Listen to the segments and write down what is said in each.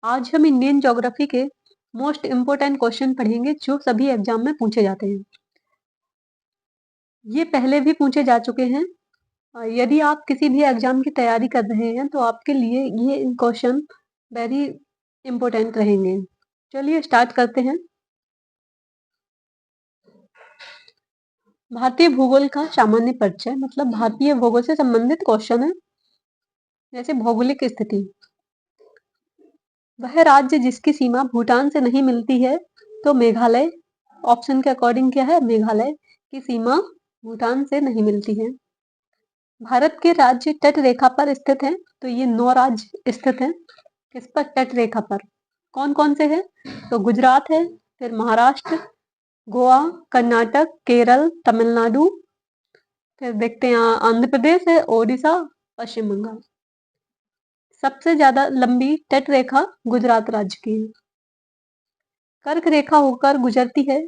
आज हम Indian geography के मोस्ट इम्पोर्टेंट क्वेश्चन पढ़ेंगे जो सभी एग्जाम में पूछे जाते हैं। ये पहले भी पूछे जा चुके हैं। यदि आप किसी भी एग्जाम की तैयारी कर रहे हैं तो आपके लिए ये क्वेश्चन वेरी इम्पोर्टेंट रहेंगे। चलिए स्टार्ट करते हैं। भारतीय भूगोल का सामान्य परिचय मतलब भारतीय भूगोल से संबंधित क्वेश्चन है। जैसे भौगोलिक स्थिति, वह राज्य जिसकी सीमा भूटान से नहीं मिलती है तो मेघालय। ऑप्शन के अकॉर्डिंग क्या है? मेघालय की सीमा भूटान से नहीं मिलती है। भारत के राज्य तट रेखा पर स्थित हैं तो ये 9 राज्य स्थित हैं किस पर? तट रेखा पर। कौन कौन से हैं? तो गुजरात है, फिर महाराष्ट्र, गोवा, कर्नाटक, केरल, तमिलनाडु, फिर देखते हैं आंध्र प्रदेश है, ओडिशा, पश्चिम बंगाल। सबसे ज्यादा लंबी तट रेखा गुजरात राज्य की है। कर्क रेखा होकर गुजरती है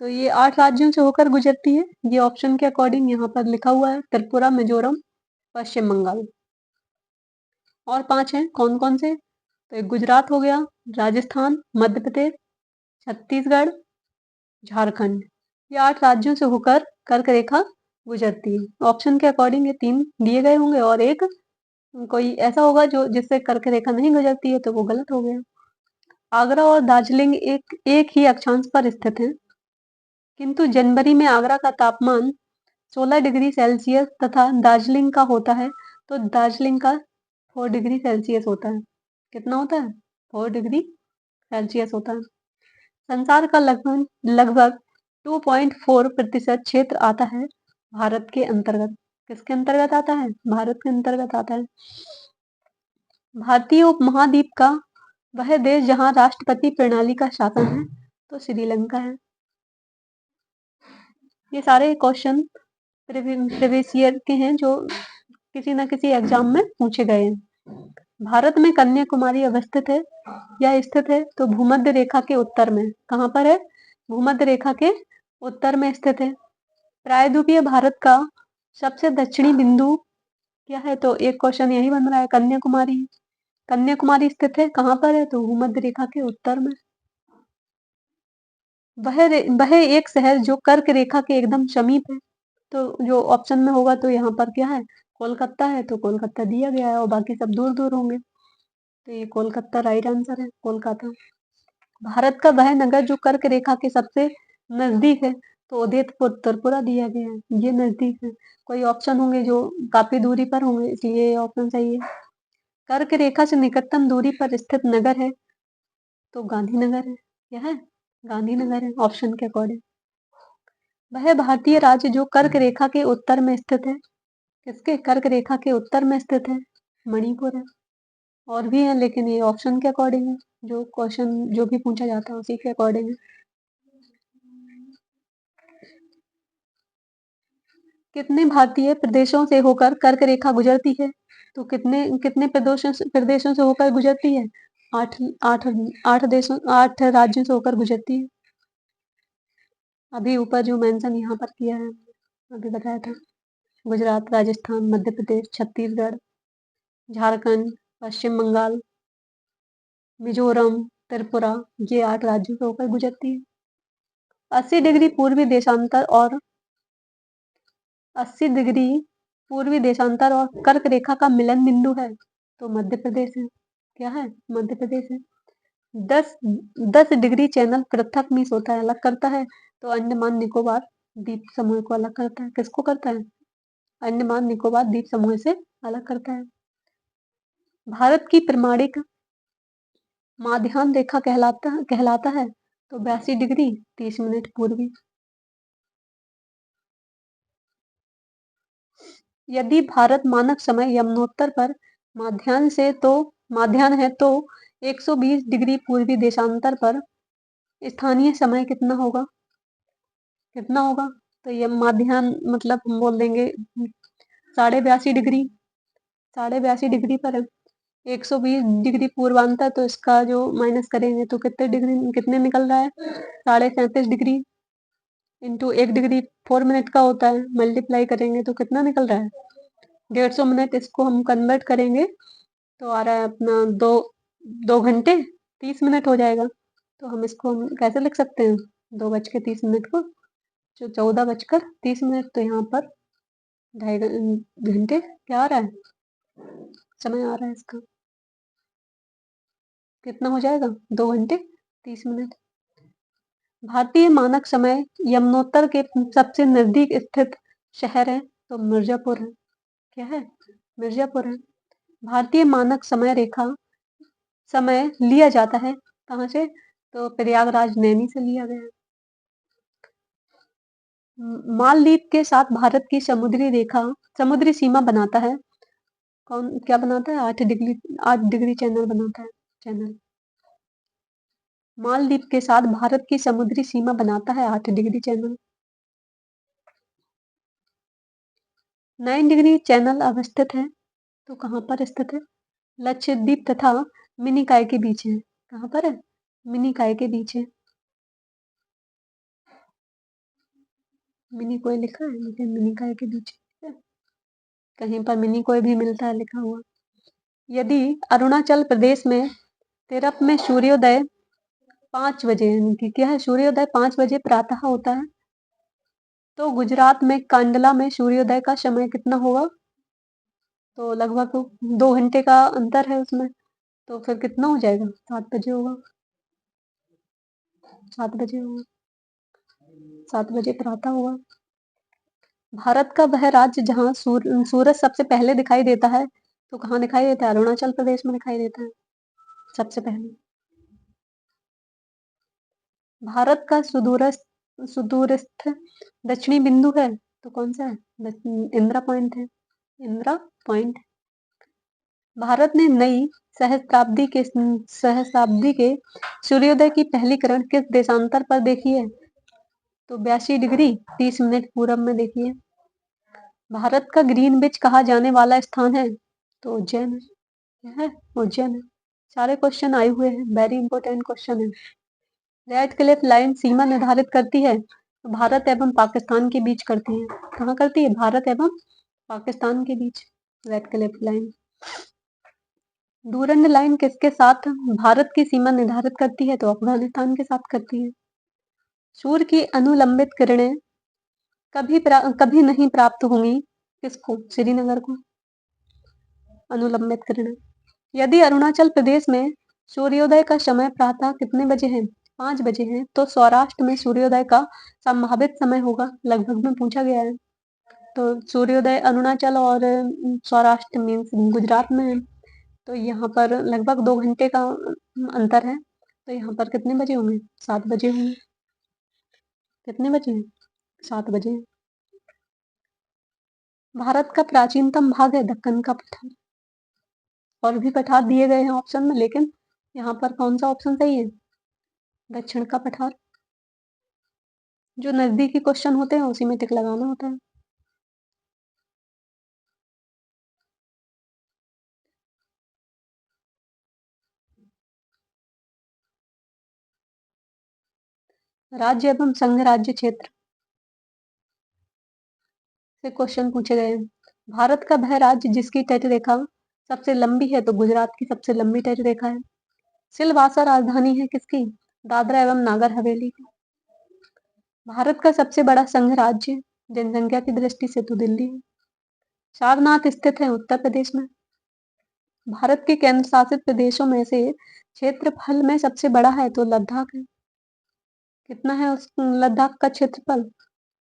तो ये 8 राज्यों से होकर गुजरती है। ये ऑप्शन के अकॉर्डिंग यहाँ पर लिखा हुआ है, त्रिपुरा, मिजोरम, पश्चिम बंगाल। और 5 हैं, कौन कौन से? तो एक गुजरात हो गया, राजस्थान, मध्य प्रदेश, छत्तीसगढ़, झारखंड। ये 8 राज्यों से होकर कर्क रेखा गुजरती है। ऑप्शन के अकॉर्डिंग ये 3 दिए गए होंगे और एक कोई ऐसा होगा जो जिससे कर्क रेखा नहीं गुजरती है तो वो गलत हो गया। आगरा और दार्जिलिंग एक ही अक्षांश पर स्थित हैं, किंतु जनवरी में आगरा का तापमान 16 डिग्री सेल्सियस तथा दार्जिलिंग का होता है तो दार्जिलिंग का 4 डिग्री सेल्सियस होता है। कितना होता है? 4 डिग्री सेल्सियस होता है। संसार का लगभग लगभग 2.4% क्षेत्र आता है भारत के अंतर्गत। किसके अंतर्गत आता है? भारत के अंतर्गत आता है। भारतीय उपमहाद्वीप का वह देश जहां राष्ट्रपति प्रणाली का शासन है तो श्रीलंका है। ये सारे क्वेश्चन प्रीवियस ईयर के हैं जो किसी न किसी एग्जाम में पूछे गए हैं। भारत में कन्याकुमारी अवस्थित है या स्थित है तो भूमध्य रेखा के उत्तर में। कहाँ पर है? भूमध्य रेखा के उत्तर में स्थित है। प्रायद्वीपीय भारत का सबसे दक्षिणी बिंदु क्या है? तो एक क्वेश्चन यही बन रहा है, कन्याकुमारी। कन्याकुमारी स्थित है कहाँ पर है? तो भूमध्य रेखा के उत्तर में। वह एक शहर जो कर्क रेखा के एकदम समीप है तो जो ऑप्शन में होगा तो यहाँ पर क्या है? कोलकाता है तो कोलकाता दिया गया है और बाकी सब दूर दूर होंगे तो ये कोलकाता राइट आंसर है, कोलकाता। भारत का वह नगर जो कर्क रेखा के सबसे नजदीक है तो उदयपुर त्रिपुरा दिया गया है, ये नजदीक है। कोई ऑप्शन होंगे जो काफी दूरी पर होंगे इसलिए ये ऑप्शन सही है। कर्क रेखा से निकटतम दूरी पर स्थित नगर है तो गांधीनगर है। क्या है? गांधीनगर है ऑप्शन के अकॉर्डिंग। वह भारतीय राज्य जो कर्क रेखा के उत्तर में स्थित है। किसके? कर्क रेखा के उत्तर में स्थित है, मणिपुर है। और भी है लेकिन ये ऑप्शन के अकॉर्डिंग है, जो क्वेश्चन जो भी पूछा जाता है उसी के अकॉर्डिंग है। कितने भारतीय प्रदेशों से होकर कर्क रेखा गुजरती है? तो कितने कितने प्रदेशों से होकर गुजरती है? 8 8 8 राज्यों से होकर गुजरती है। अभी ऊपर जो मेंशन यहाँ पर किया है अभी बताया था, गुजरात, राजस्थान, मध्य प्रदेश, छत्तीसगढ़, झारखंड, पश्चिम बंगाल, मिजोरम, त्रिपुरा, ये 8 राज्यों से होकर गुजरती है। 80 डिग्री पूर्वी देशांतर और 80 डिग्री पूर्वी देशांतर और कर्क रेखा का मिलन बिंदु है तो मध्य प्रदेश है। क्या है? मध्य प्रदेश है। 10 10 डिग्री चैनल पृथक मीस होता है, अलग करता है तो अंडमान निकोबार द्वीप समूह को अलग करता है। किसको करता है? अंडमान निकोबार द्वीप समूह से अलग करता है। भारत की प्रमाणिक माध्यान्ह रेखा कहलाता है तो 82 डिग्री 30 मिनट पूर्वी। यदि भारत मानक समय यमुनोत्तर पर माध्यान्ह है तो 120 डिग्री पूर्वी देशांतर पर स्थानीय समय कितना होगा? कितना होगा? तो ये माध्यान्ह मतलब हम बोल देंगे 82.5 डिग्री, 82.5 डिग्री पर है। 120 डिग्री पूर्वांतर तो इसका जो माइनस करेंगे तो कितने निकल रहा है? 37.5 डिग्री इंटू 1 डिग्री 4 मिनट का होता है, मल्टीप्लाई करेंगे तो कितना निकल रहा है? 150 मिनट। इसको हम कन्वर्ट करेंगे तो आ रहा है अपना 2 घंटे 30 मिनट हो जाएगा। तो हम इसको हम कैसे लिख सकते हैं? 2 बज के 30 मिनट को जो 14 बजकर 30 मिनट, तो यहाँ पर ढाई घंटे क्या आ रहा है? समय आ रहा है इसका। कितना हो जाएगा? 2 घंटे 30 मिनट। भारतीय मानक समय यमुनोत्तर के सबसे नजदीक स्थित शहर है, तो मिर्जापुर है। क्या है? मिर्जापुर है। भारतीय मानक समय लिया जाता है कहाँ से? तो प्रयागराज नैनी से लिया गया है। मालदीव के साथ भारत की समुद्री सीमा बनाता है। क्या बनाता है? 8 डिग्री चैनल बनाता है। चैनल मालदीव के साथ भारत की समुद्री सीमा बनाता है 8 डिग्री चैनल। 9 डिग्री चैनल अवस्थित है, तो कहाँ पर स्थित है? लक्षद्वीप तथा मिनिकॉय के बीच है। कहाँ पर है? मिनिकॉय के बीच है। मिनिकॉय लिखा है, लेकिन मिनिकॉय के बीच है। कहीं पर मिनिकॉय भी मिलता है लिखा हुआ। यदि अरुणाचल प्रदेश में तिरप में सूर्योदय 5 बजे, यानी कि क्या है? सूर्योदय 5 बजे प्रातः होता है, तो गुजरात में कांडला में सूर्योदय का समय कितना होगा? तो लगभग 2 घंटे का अंतर है उसमें, तो फिर कितना हो जाएगा? 7 बजे होगा। 7 बजे होगा। 7 बजे प्रातः होगा। भारत का वह राज्य जहाँ सूरज सबसे पहले दिखाई देता है, तो कहाँ दिखाई देता है? अरुणाचल प्रदेश में दिखाई देता है सबसे पहले। भारत का सुदूरस्थ दक्षिणी बिंदु है, तो कौन सा है? इंदिरा पॉइंट है। इंदिरा पॉइंट। भारत ने नई सहस्त्राब्दी के सूर्योदय की पहली किरण किस देशांतर पर देखी है? तो 82 डिग्री 30 मिनट पूरब में देखी है। भारत का ग्रीनविच कहा जाने वाला स्थान है, तो उज्जैन है। क्या है? उज्जैन है। सारे क्वेश्चन आए हुए हैं, वेरी इंपॉर्टेंट क्वेश्चन है। रेड क्लिफ लाइन सीमा निर्धारित करती है, तो भारत एवं पाकिस्तान के बीच करती है। कहाँ करती है? भारत एवं पाकिस्तान के बीच Radcliffe line. Durand line किसके साथ भारत की सीमा निर्धारित करती है? तो अफगानिस्तान के साथ करती है। सूर्य की अनुलंबित किरणें कभी नहीं प्राप्त होंगी किसको? श्रीनगर को। अनुलंबित किरणें। यदि अरुणाचल प्रदेश में सूर्योदय का समय प्रातः कितने बजे है? 5 बजे है, तो सौराष्ट्र में सूर्योदय का संभावित समय होगा, लगभग में पूछा गया है। तो सूर्योदय अरुणाचल और सौराष्ट्र मीन्स गुजरात में है, तो यहाँ पर लगभग 2 घंटे का अंतर है, तो यहाँ पर कितने बजे होंगे? 7 बजे होंगे। कितने बजे हैं? 7 बजे हैं। भारत का प्राचीनतम भाग है दक्कन का पठार। और भी पठार दिए गए हैं ऑप्शन में, लेकिन यहाँ पर कौन सा ऑप्शन सही है? दक्षिण का पठार। जो नजदीकी क्वेश्चन होते हैं उसी में टिक लगाना होता है। राज्य एवं संघ राज्य क्षेत्र से क्वेश्चन पूछे गए हैं। भारत का वह राज्य जिसकी तट रेखा सबसे लंबी है, तो गुजरात की सबसे लंबी तट रेखा है। सिलवासा राजधानी है किसकी? दादरा एवं नागर हवेली की। भारत का सबसे बड़ा संघ राज्य जनसंख्या की दृष्टि से तो दिल्ली है। सारनाथ स्थित है उत्तर प्रदेश में। भारत के केंद्र शासित प्रदेशों में से क्षेत्रफल में सबसे बड़ा है, तो लद्दाख है। कितना है उस लद्दाख का क्षेत्रफल?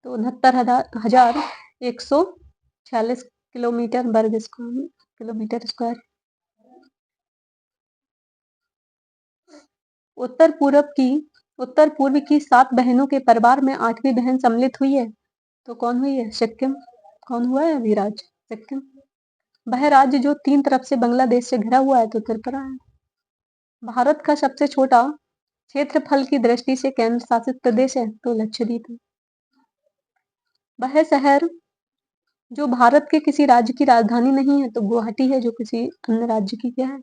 तो 69,146 किलोमीटर स्क्वायर। उत्तर पूर्व की 7 बहनों के परिवार में 8वीं बहन सम्मिलित हुई है, तो कौन हुई है? सिक्किम। कौन हुआ है अभी राज्य? सिक्किम। वह राज्य जो 3 तरफ से बांग्लादेश से घिरा हुआ है, तो त्रिपुरा है। भारत का सबसे छोटा क्षेत्रफल की दृष्टि से केंद्र शासित प्रदेश है, तो लक्षद्वीप है। वह शहर जो भारत के किसी राज्य की राजधानी नहीं है, तो गुवाहाटी है, जो किसी अन्य राज्य की क्या है?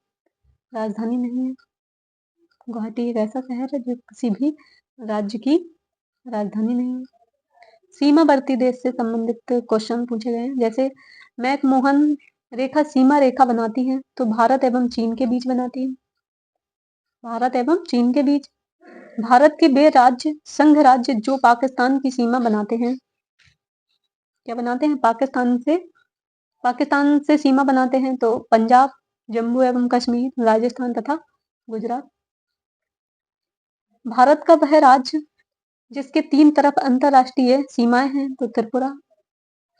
राजधानी नहीं है। गुवाहाटी एक ऐसा शहर है जो किसी भी राज्य की राजधानी नहीं है। सीमावर्ती देश से संबंधित क्वेश्चन पूछे गए हैं, जैसे मैकमोहन रेखा सीमा रेखा बनाती है, तो भारत एवं चीन के बीच बनाती है। भारत एवं चीन के बीच। भारत के वे राज्य संघ राज्य जो पाकिस्तान की सीमा बनाते हैं, क्या बनाते हैं? पाकिस्तान से सीमा बनाते हैं, तो पंजाब, जम्मू एवं कश्मीर, राजस्थान तथा गुजरात। भारत का वह राज्य जिसके 3 तरफ अंतरराष्ट्रीय सीमाएं हैं, तो त्रिपुरा।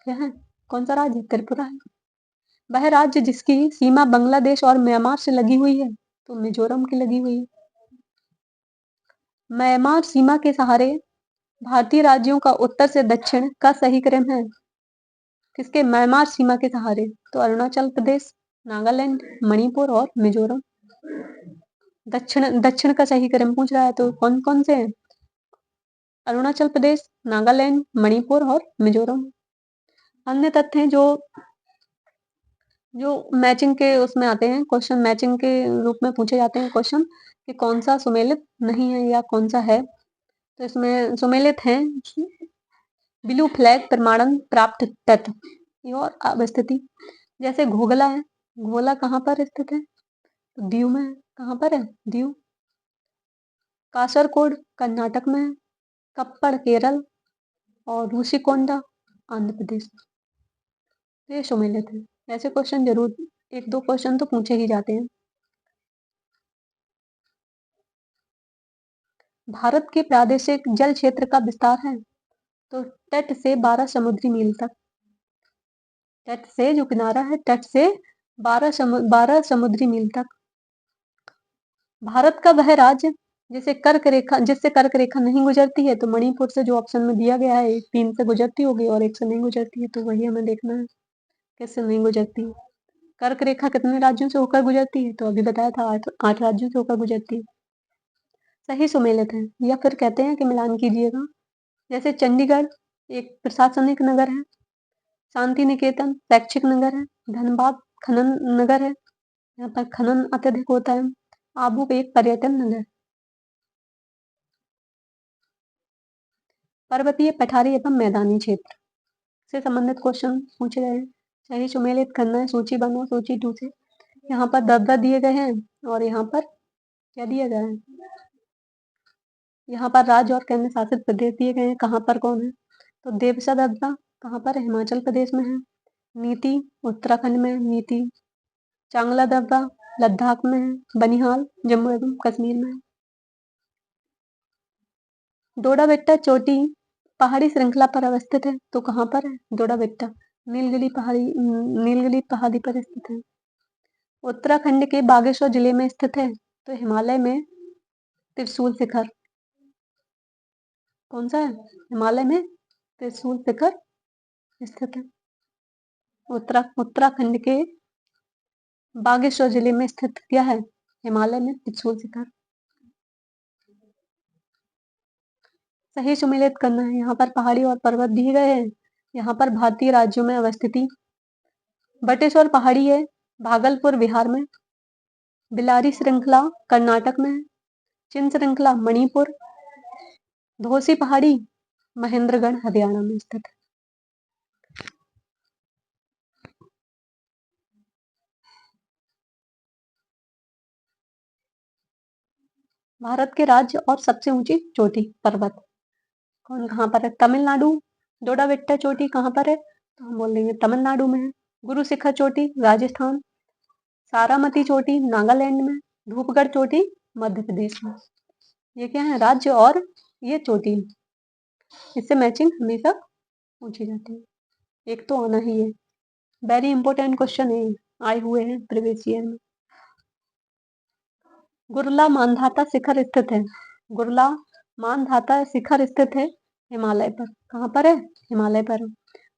क्या है? कौन सा राज्य? त्रिपुरा है। वह राज्य जिसकी सीमा बांग्लादेश और म्यांमार से लगी हुई है, तो मिजोरम की लगी हुई है। म्यांमार सीमा के सहारे भारतीय राज्यों का उत्तर से दक्षिण का सही क्रम है। किसके? म्यांमार सीमा के सहारे, तो अरुणाचल प्रदेश, नागालैंड, मणिपुर और मिजोरम। दक्षिण का सही क्रम पूछ रहा है, तो कौन कौन से हैं? अरुणाचल प्रदेश, नागालैंड, मणिपुर और मिजोरम। अन्य तथ्य हैं जो मैचिंग के उसमें आते हैं, क्वेश्चन मैचिंग के रूप में पूछे जाते हैं क्वेश्चन, कि कौन सा सुमेलित नहीं है या कौन सा है। तो इसमें सुमेलित हैं ब्लू फ्लैग प्रमाणन प्राप्त तत्व और अवस्थिति। जैसे घोघला है, घोघला कहाँ पर स्थित है? तो दीव में है। कहाँ पर है? दीव। कासरकोड कर्नाटक में है, कप्पड़ केरल और रूसीकोंडा आंध्र प्रदेश में। तो ये सुमेलित है। ऐसे क्वेश्चन जरूर 1-2 क्वेश्चन तो पूछे ही जाते हैं। भारत के प्रादेशिक जल क्षेत्र का विस्तार है, तो तट से 12 समुद्री मील तक। तट से जो किनारा है, तट से 12 समुद्री मील तक। भारत का वह राज्य जिससे कर्क रेखा नहीं गुजरती है, तो मणिपुर से जो ऑप्शन में दिया गया है, 3 से गुजरती होगी और 1 से नहीं गुजरती है, तो वही हमें देखना है किससे नहीं गुजरती है। कर्क रेखा कितने राज्यों से होकर गुजरती है? तो अभी बताया था 8 राज्यों से होकर गुजरती है। सही सुमेलित है, या फिर कहते हैं कि मिलान कीजिएगा। जैसे चंडीगढ़ एक प्रशासनिक नगर है, शांति निकेतन शैक्षिक नगर है, धनबाद खनन नगर है, यहाँ पर खनन अत्यधिक होता है, आबू एक पर्यटन नगर। पर्वतीय पठारी एवं मैदानी क्षेत्र से संबंधित क्वेश्चन पूछे गए हैं। सही सुमेलित करना है, सूची 1 और सूची 2 से। यहाँ पर दर्रा दिए गए हैं और यहाँ पर क्या दिया गया है? यहाँ पर राज्य और केंद्र शासित प्रदेश दिए गए हैं, कहाँ पर कौन है? तो देवसा दर्रा कहाँ पर है? हिमाचल प्रदेश में है। नीति उत्तराखंड में है। नीति चांगला दर्रा लद्दाख में है। बनिहाल जम्मू एवं कश्मीर में है। डोडा बेट्टा चोटी पहाड़ी श्रृंखला पर अवस्थित है, तो कहाँ पर है डोडा बेट्टा? नीलगिरी पहाड़ी पर स्थित है। उत्तराखंड के बागेश्वर जिले में स्थित है, तो हिमालय में त्रिशूल शिखर। कौन सा है? हिमालय में त्रिशूल शिखर स्थित है। उत्तराखंड के बागेश्वर जिले में स्थित क्या है? हिमालय में त्रिशूल शिखर। सही सुमेलित करना है। यहाँ पर पहाड़ी और पर्वत दिए गए हैं। यहाँ पर भारतीय राज्यों में अवस्थिति बटेश्वर पहाड़ी है, भागलपुर बिहार में। बिलारी श्रृंखला कर्नाटक में है। चिन श्रृंखला मणिपुर। धोसी पहाड़ी महेंद्रगढ़ हरियाणा में स्थित है। भारत के राज्य और सबसे ऊंची चोटी पर्वत कौन कहाँ पर है? तमिलनाडु। डोडा बेट्टा चोटी कहाँ पर है? तो हम बोल देंगे तमिलनाडु में है। गुरु शिखर चोटी राजस्थान। सारामती चोटी नागालैंड में। धूपगढ़ चोटी मध्य प्रदेश में। ये क्या है? राज्य और ये चोटी। इससे मैचिंग हमेशा पूछी जाती है। एक तो आना ही है। वेरी इंपॉर्टेंट क्वेश्चन है, आए हुए हैं प्रीवियस ईयर में। गुरला मानधाता शिखर स्थित है। गुरला मानधाता शिखर स्थित है हिमालय पर। कहाँ पर है? हिमालय पर।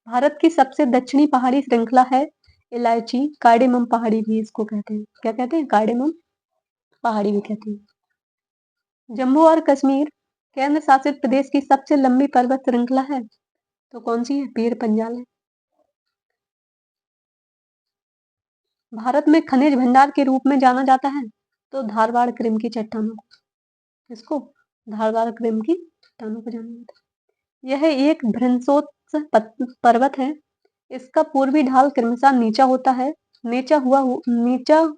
भारत की सबसे दक्षिणी पहाड़ी श्रृंखला है इलायची कार्डेमम पहाड़ी भी इसको कहते हैं। क्या कहते हैं? कार्डेमम पहाड़ी भी कहते हैं। जम्मू और कश्मीर केंद्र शासित प्रदेश की सबसे लंबी पर्वत श्रृंखला है, तो कौन सी है? पीर पंजाल है। भारत में खनिज भंडार के रूप में जाना जाता है, तो धारवाड़ क्रीम की चट्टानों को। इसको धारवाड़ क्रीम की चट्टानों को जाना जाता है। यह एक भ्रंशोत्स पर्वत है। इसका पूर्वी ढाल क्रमशः नीचा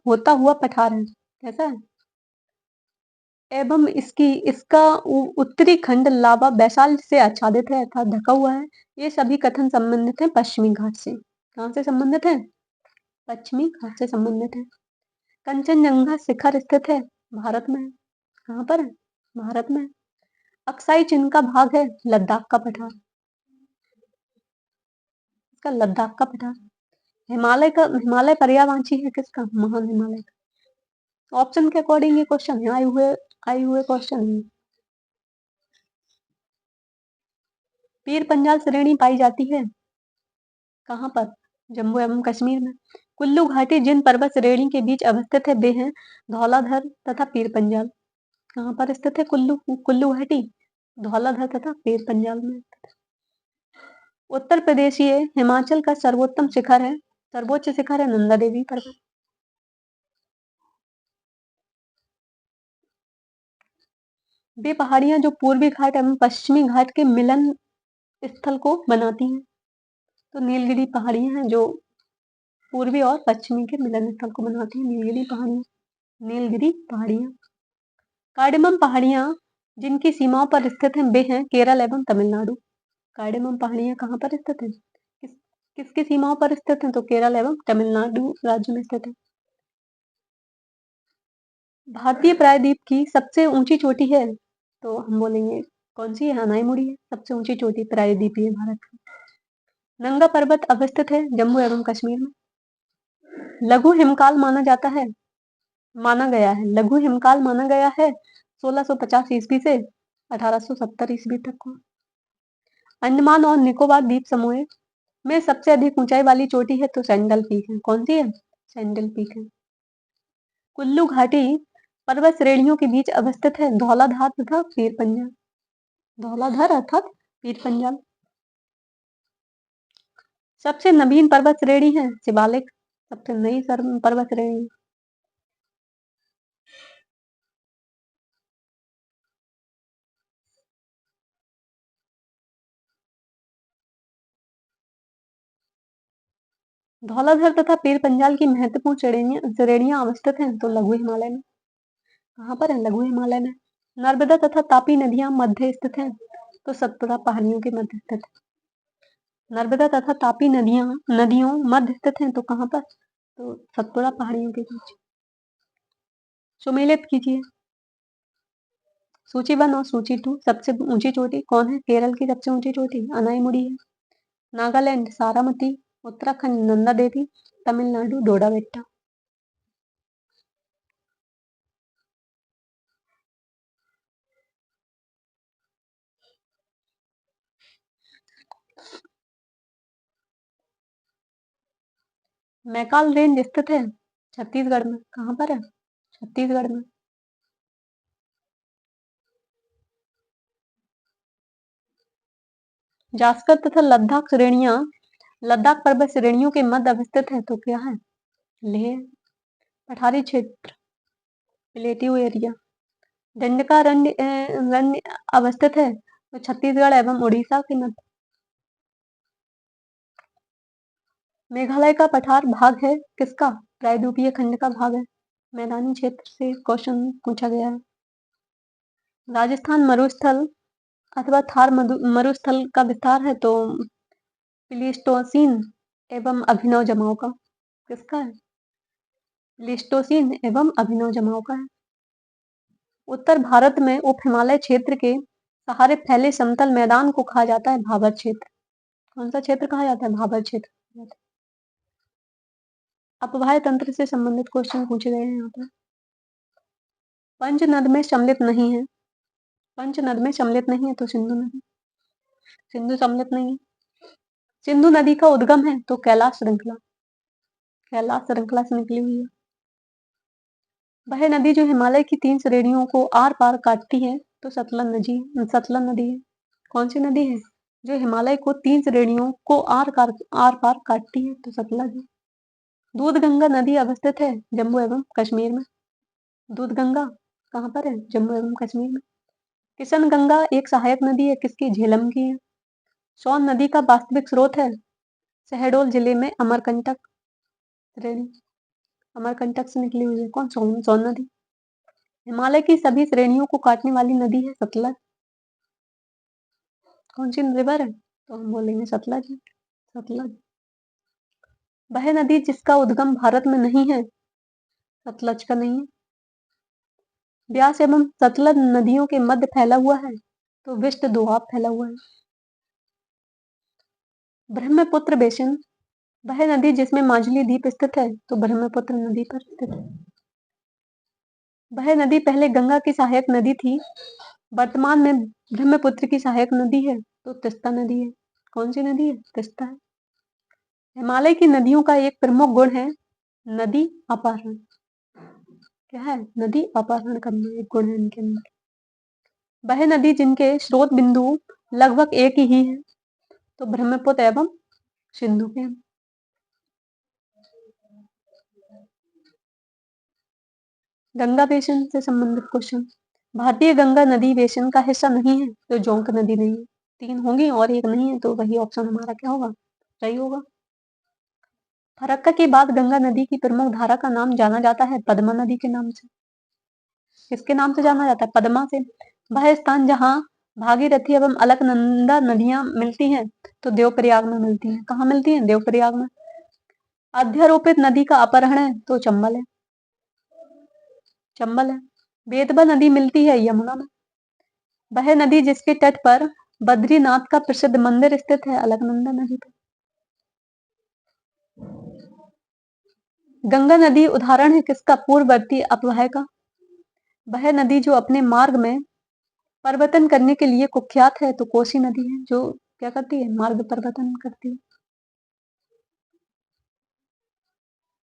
होता हुआ पठार है। कैसा है? एवं इसका उत्तरी खंड लावा बैसाल्ट से आच्छादित है अर्थात ढका हुआ है। ये सभी कथन संबंधित हैं पश्चिमी घाट से। कहाँ से संबंधित है? पश्चिमी घाट से संबंधित है। कंचनजंगा शिखर स्थित है भारत में। कहाँ पर है? भारत में। अक्साई चिन्ह का भाग है लद्दाख का पठार। इसका लद्दाख का पठार। हिमालय पर्यायवांची है किसका? महान हिमालय का। ऑप्शन के अकॉर्डिंग ये क्वेश्चन है, आए हुए क्वेश्चन है। पीर पंजाल श्रेणी पाई जाती है कहाँ पर? जम्मू एवं कश्मीर में। कुल्लू घाटी जिन पर्वत श्रेणी के बीच अवस्थित है वे हैं धौलाधर तथा पीर पंजाल। कहाँ पर स्थित है कुल्लू घाटी? धौलाधर तथा पीर पंजाल में। उत्तर प्रदेशीय हिमाचल का सर्वोच्च शिखर है नंदा देवी पर्वत। वे पहाड़ियां जो पूर्वी घाट एवं पश्चिमी घाट के मिलन स्थल को बनाती हैं। तो नीलगिरी पहाड़ियां हैं जो पूर्वी और पश्चिमी के मिलन स्थल को बनाती हैं। नीलगिरी पहाड़ियां। कार्डेमम पहाड़ियां जिनकी सीमाओं पर स्थित हैं वे हैं केरल एवं तमिलनाडु। कार्डेमम पहाड़ियां कहाँ पर स्थित हैं? किसकी सीमाओं पर स्थित हैं? तो केरल एवं तमिलनाडु राज्य में स्थित है। भारतीय प्रायद्वीप की सबसे ऊंची चोटी है तो हम बोलेंगे कौन सी है? अनाईमुड़ी है सबसे ऊंची चोटी प्रायद्वीपीय भारत की। नंगा पर्वत अवस्थित है जम्मू एवं कश्मीर में। लघु हिमकाल लघु हिमकाल माना गया है 1650 ईस्वी से 1870 ईस्वी तक को। अंडमान और निकोबार द्वीप समूह में सबसे अधिक ऊंचाई वाली चोटी है तो सैंडल पीक है। कौन सी है? सैंडल पीक है। कुल्लू घाटी पर्वत श्रेणियों के बीच अवस्थित है धौलाधार तथा पीर पंजाल। धौलाधार अर्थात पीर पंजाल। सबसे नवीन पर्वत श्रेणी है शिवालिक। सबसे नई पर्वत श्रेणी। धौलाधर तथा पीर पंजाल की महत्वपूर्ण श्रेणियां अवस्थित हैं तो लघु हिमालय में। कहाँ पर है? लघु हिमालय में। नर्मदा तथा तापी नदियां मध्य स्थित हैं तो सतपुड़ा पहाड़ियों के मध्य स्थित है। नर्मदा तथा तापी नदियों मध्य स्थित हैं तो कहाँ पर? तो सतपुड़ा पहाड़ियों के बीच। सुमेलित कीजिए सूची 1 और सूची 2। सबसे ऊंची चोटी कौन है? केरल की सबसे ऊंची चोटी अनाईमुड़ी है। नागालैंड सारामती। उत्तराखंड नंदा देवी। तमिलनाडु डोडा बेट्टा। मैकाल रेंज स्थित है छत्तीसगढ़ में। कहाँ पर है? छत्तीसगढ़ में। जास्कर तथा लद्दाख पर्वत श्रेणियों के मध्य अवस्थित है तो क्या है? लेह। पठारी क्षेत्र प्लेट्यू एरिया। दंडकारण्य अवस्थित है तो छत्तीसगढ़ एवं उड़ीसा के मध्य। मेघालय का पठार भाग है किसका? प्रायद्वीपीय खंड का भाग है। मैदानी क्षेत्र से क्वेश्चन पूछा गया है। राजस्थान मरुस्थल अथवा थार मरुस्थल का विस्तार है तो प्लीस्टोसीन एवं अभिनव जमाव का। किसका है? प्लीस्टोसीन एवं अभिनव जमाव का है। उत्तर भारत में उप हिमालय क्षेत्र के सहारे फैले समतल मैदान को कहा जाता है भाबर क्षेत्र। कौन सा क्षेत्र कहा जाता है? भाबर क्षेत्र। अपवाह्य तंत्र से संबंधित क्वेश्चन पूछे गए हैं यहाँ पर। पंचनद में सम्मिलित नहीं है। पंचनद में सम्मिलित नहीं है तो सिंधु नदी। सिंधु सम्मिलित नहीं है। सिंधु नदी का उद्गम है तो कैलाश श्रृंखला से निकली हुई है। वह नदी जो हिमालय की 3 श्रेणियों को आर पार काटती है तो सतलज नदी है। कौन सी नदी है जो हिमालय को 3 श्रेणियों को आर पार काटती है? तो सतलज है। दूधगंगा नदी अवस्थित है जम्मू एवं कश्मीर में। दूधगंगा कहाँ पर है? जम्मू एवं कश्मीर में। किशन गंगा एक सहायक नदी है किसकी? झेलम की है। सोन नदी का वास्तविक स्रोत है शहडोल जिले में अमरकंटक श्रेणी। अमरकंटक से निकली हुई है कौन? सोन नदी। हिमालय की सभी श्रेणियों को काटने वाली नदी है सतलज। कौन सी रिवर है? तो हम बोलेंगे सतलज है, सतलज। वह नदी जिसका उद्गम भारत में नहीं है, सतलज का नहीं है। ब्यास एवं सतलज नदियों के मध्य फैला हुआ है, तो विष्ट दोआब फैला हुआ है। ब्रह्मपुत्र बेसिन, वह नदी जिसमें माजुली द्वीप स्थित है, तो ब्रह्मपुत्र नदी पर स्थित है। वह नदी पहले गंगा की सहायक नदी थी, वर्तमान में ब्रह्मपुत्र की सहायक नदी है, तो तीस्ता नदी है। कौन सी नदी है? तीस्ता है। हिमालय की नदियों का एक प्रमुख गुण है नदी अपहरण। क्या है? नदी अपहरण करना एक गुण है इनके अंदर। वह नदी जिनके स्रोत बिंदु लगभग एक ही है, तो ब्रह्मपुत्र एवं सिंधु के। गंगा बेसिन से संबंधित क्वेश्चन। भारतीय गंगा नदी बेसिन का हिस्सा नहीं है, तो जोंक नदी नहीं है। 3 होंगी और 1 नहीं है, तो वही ऑप्शन हमारा क्या होगा? सही होगा। फरक्का के बाद गंगा नदी की प्रमुख धारा का नाम जाना जाता है पद्मा नदी के नाम से। किसके नाम से जाना जाता है? पद्मा से। वह स्थान जहाँ भागीरथी एवं अलकनंदा नदियां मिलती हैं, तो देवप्रयाग में मिलती हैं। कहाँ मिलती हैं? देवप्रयाग में। अध्यारोपित नदी का अपहरण है, तो चंबल है, चंबल है। बेतवा नदी मिलती है यमुना में। वह नदी जिसके तट पर बद्रीनाथ का प्रसिद्ध मंदिर स्थित है, अलकनंदा नदी पर। गंगा नदी उदाहरण है किसका? पूर्ववर्ती अपवाह का। वह नदी जो अपने मार्ग में परिवर्तन करने के लिए कुख्यात है, तो कोसी नदी है, जो क्या करती है? मार्ग परिवर्तन करती है।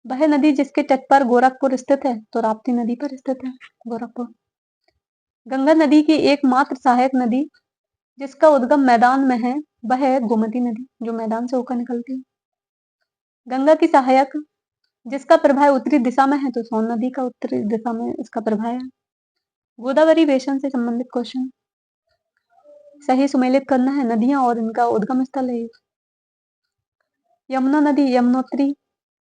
वह नदी जिसके तट पर गोरखपुर स्थित है, तो राप्ती नदी पर स्थित है, गोरखपुर। गंगा नदी की एकमात्र सहायक नदी जिसका उद्गम मैदान में है, वह है गोमती नदी, जो मैदान से होकर निकलती है। गंगा की सहायक जिसका प्रवाह उत्तरी दिशा में है, तो सोन नदी का उत्तरी दिशा में इसका प्रवाह है। गोदावरी बेसिन से संबंधित क्वेश्चन सही सुमेलित करना है। नदियां और इनका उद्गम स्थल है। यमुना नदी यमुनोत्री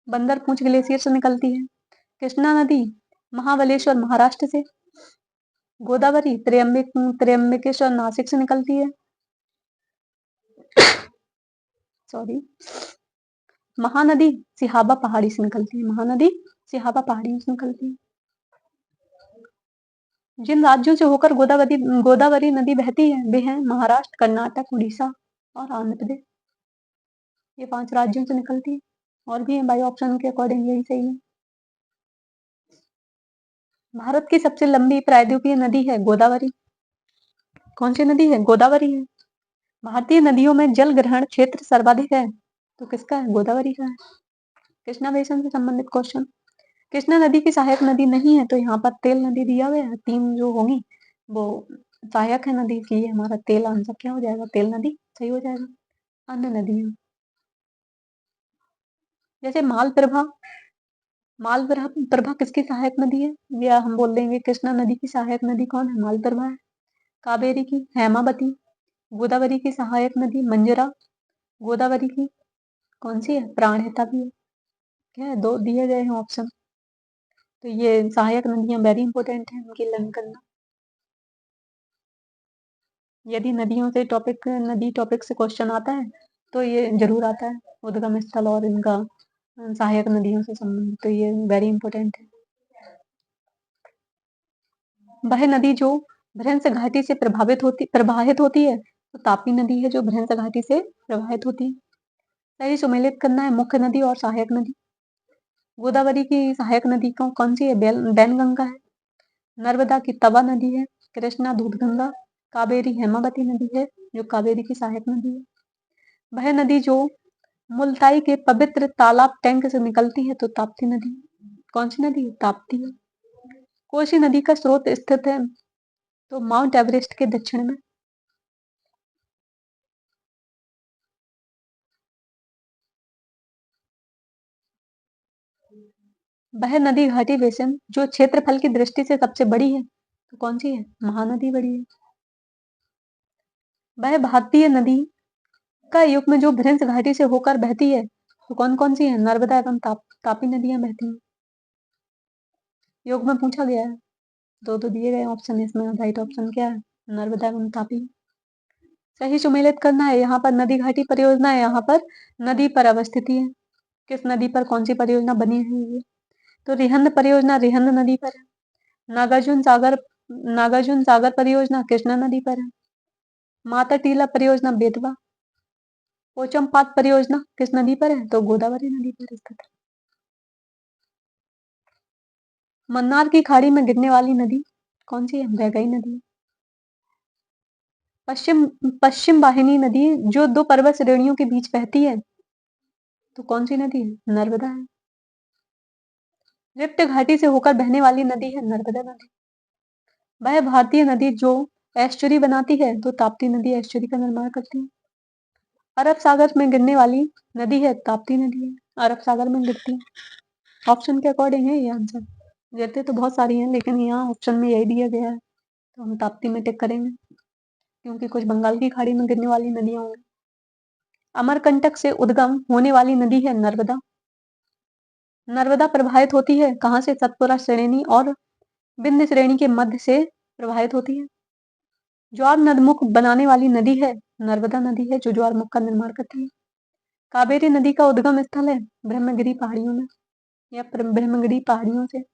बंदरपूंछ ग्लेशियर से निकलती है। कृष्णा नदी महाबलेश्वर महाराष्ट्र से। गोदावरी त्र्यंबकेश्वर नासिक से निकलती है। सॉरी। महानदी सिहाबा पहाड़ी से निकलती है। महानदी सिहाबा पहाड़ी से निकलती है। जिन राज्यों से होकर गोदावरी नदी बहती है, वे हैं महाराष्ट्र, कर्नाटक, उड़ीसा और आंध्र प्रदेश। ये 5 राज्यों से निकलती है। और भी है, बाई ऑप्शन के अकॉर्डिंग यही सही है। भारत की सबसे लंबी प्रायद्वीपीय नदी है गोदावरी। कौन सी नदी है? गोदावरी है। भारतीय नदियों में जल ग्रहण क्षेत्र सर्वाधिक है, तो किसका है? गोदावरी का है। कृष्णा बेसिन से संबंधित क्वेश्चन। कृष्णा नदी की सहायक नदी नहीं है, तो यहाँ पर तेल नदी दिया गया है। 3 जो होंगी वो सहायक है नदी, इसलिए हमारा तेल आंसर क्या हो जाएगा? तेल नदी सही हो जाएगा। अन्य नदियां जैसे मालप्रभा किसकी सहायक नदी है? या हम बोल देंगे कृष्णा नदी की सहायक नदी कौन है? मालप्रभा है। कावेरी की हेमावती। गोदावरी की सहायक नदी मंजरा। गोदावरी की कौन सी है? प्राणहिता भी है। क्या है? 2 दिए गए हैं ऑप्शन। तो ये सहायक नदियां वेरी इंपॉर्टेंट है, उनकी लर्न करना। यदि नदी टॉपिक से क्वेश्चन आता है, तो ये जरूर आता है, उद्गम स्थल और इनका सहायक नदियों से संबंधित, तो ये वेरी इंपॉर्टेंट है। वह नदी जो भ्रंश घाटी से प्रवाहित होती है, तो तापी नदी है, जो भ्रंश घाटी से प्रवाहित होती है। सही सुमेलित करना है मुख्य नदी और सहायक नदी। गोदावरी की सहायक नदी कौन सी है? बैनगंगा है। नर्मदा की तवा नदी है। कृष्णा दूधगंगा। कावेरी हेमावती नदी है, जो कावेरी की सहायक नदी है। वह नदी जो मुल्ताई के पवित्र तालाब टैंक से निकलती है, तो ताप्ती नदी। कौन सी नदी? ताप्ती है। कोसी नदी का स्रोत स्थित है, तो माउंट एवरेस्ट के दक्षिण में। वह नदी घाटी बेसिन जो क्षेत्रफल की दृष्टि से सबसे बड़ी है, तो कौन सी है? महानदी बड़ी है। वह भारतीय नदी का युग में जो भ्रंश घाटी से होकर बहती है, तो कौन कौन सी है? नर्मदा एवं तापी नदियां बहती हैं। योग में पूछा गया है। दो तो दिए गए ऑप्शन, इसमें राइट ऑप्शन क्या है? नर्मदा एवं तापी। सही सुमेलित करना है। यहाँ पर नदी घाटी परियोजना है, यहाँ पर नदी पर अवस्थित है। किस नदी पर कौन सी परियोजना बनी हुई है? तो रिहंद परियोजना रिहंद नदी पर है। नागार्जुन सागर परियोजना कृष्णा नदी पर है। माता टीला परियोजना बेतवा। पोचमपात परियोजना किस नदी पर है? तो गोदावरी नदी पर स्थित है। मन्नार की खाड़ी में गिरने वाली नदी कौन सी है? वैगई नदी। पश्चिम वाहिनी नदी जो दो पर्वत श्रेणियों के बीच बहती है, तो कौन सी नदी है? नर्मदा है। रिफ्ट घाटी से होकर बहने वाली नदी है नर्मदा नदी। वह भारतीय नदी जो एस्चुरी बनाती है, तो ताप्ती नदी एस्चुरी का निर्माण करती है। अरब सागर में गिरने वाली नदी है, ताप्ती नदी है, अरब सागर में गिरती है। ऑप्शन के अकॉर्डिंग है ये आंसर। गिरते तो बहुत सारी हैं, लेकिन यहाँ ऑप्शन में यही दिया गया है, तो हम ताप्ती में टिक करेंगे, क्योंकि कुछ बंगाल की खाड़ी में गिरने वाली नदियां होंगी। अमरकंटक से उद्गम होने वाली नदी है नर्मदा। नर्मदा प्रवाहित होती है कहाँ से? सतपुरा श्रेणी और विंध्य श्रेणी के मध्य से प्रवाहित होती है। ज्वार नदमुख बनाने वाली नदी है नर्मदा नदी है, जो ज्वार मुख का निर्माण करती है। कावेरी नदी का उद्गम स्थल है ब्रह्मगिरी पहाड़ियों में, या ब्रह्मगिरी पहाड़ियों से।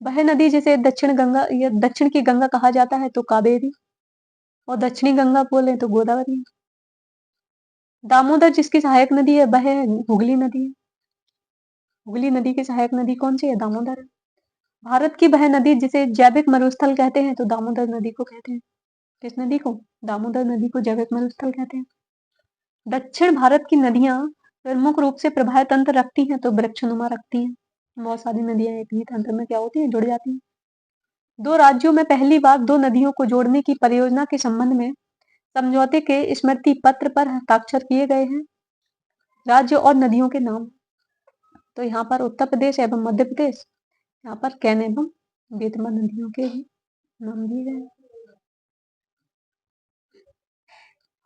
वह नदी जिसे दक्षिण गंगा या दक्षिण की गंगा कहा जाता है, तो कावेरी, और दक्षिणी गंगा बोले तो गोदावरी। दामोदर जिसकी सहायक नदी है, वह हुगली नदी है। हुगली नदी की सहायक नदी कौन सी है? दामोदर है। भारत की वह नदी जिसे जैविक मरुस्थल कहते हैं, तो दामोदर नदी को कहते हैं। किस नदी को? दामोदर नदी को जैविक मरुस्थल कहते हैं। दक्षिण भारत की नदियां प्रमुख रूप से प्रवाह तंत्र रखती हैं, तो वृक्षनुमा रखती हैं। बहुत सारी नदियां एक ही तंत्र में क्या होती हैं? जुड़ जाती हैं। दो राज्यों में पहली बार दो नदियों को जोड़ने की परियोजना के संबंध में समझौते के स्मृति पत्र पर हस्ताक्षर किए गए हैं। राज्य और नदियों के नाम, तो यहाँ पर उत्तर प्रदेश एवं मध्य प्रदेश, यहाँ पर कैन एवं बेतवा नदियों के नाम दिए गए।